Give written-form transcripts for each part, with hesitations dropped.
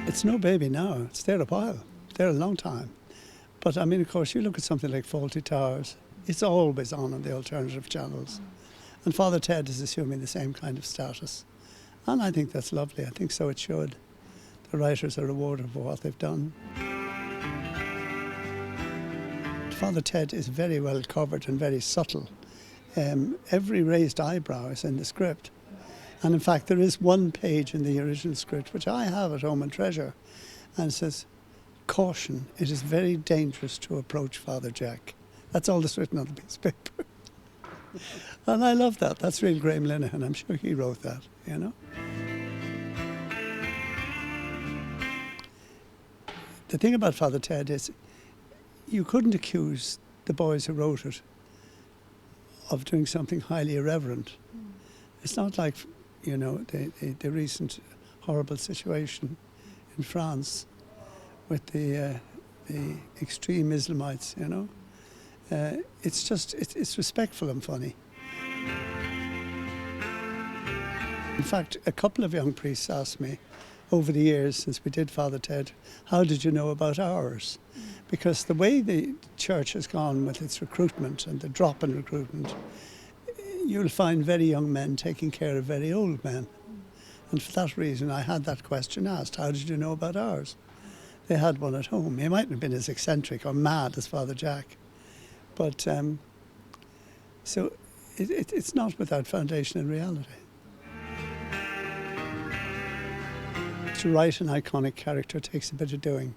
It's no baby now. It's there a while. There a long time. But I mean, of course, you look at something like Faulty Towers. It's always on the alternative channels. And Father Ted is assuming the same kind of status. And I think that's lovely. I think so it should. The writers are rewarded for what they've done. Father Ted is very well covered and very subtle. Every raised eyebrow is in the script. And in fact, there is one page in the original script, which I have at home and treasure, and it says, "Caution, it is very dangerous to approach Father Jack." That's all that's written on the piece of paper. And I love that. That's real Graham Linehan. I'm sure he wrote that, you know. The thing about Father Ted is you couldn't accuse the boys who wrote it of doing something highly irreverent. It's not like, you know, the recent horrible situation in France with the extreme Islamites, you know. It's just, it's respectful and funny. In fact, a couple of young priests asked me over the years since we did Father Ted, how did you know about ours? Because the way the church has gone with its recruitment and the drop in recruitment, you'll find very young men taking care of very old men. And for that reason, I had that question asked, how did you know about ours? They had one at home. He mightn't have been as eccentric or mad as Father Jack. But so it's not without foundation in reality. To write an iconic character takes a bit of doing.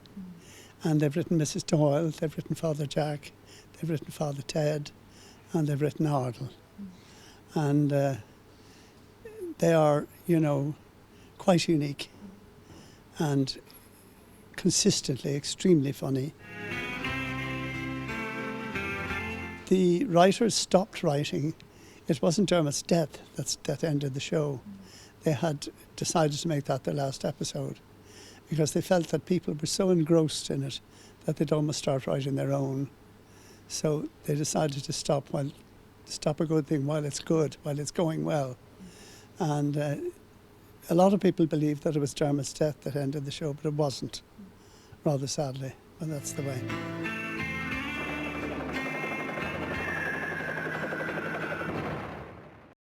And they've written Mrs. Doyle, they've written Father Jack, they've written Father Ted, and they've written Ardle. And they are, you know, quite unique and consistently extremely funny. The writers stopped writing. It wasn't Dermot's death that ended the show. They had decided to make that their last episode because they felt that people were so engrossed in it that they'd almost start writing their own. So they decided to stop a good thing while it's good, while it's going well. And a lot of people believe that it was Dermot's death that ended the show, but it wasn't, rather sadly, but that's the way.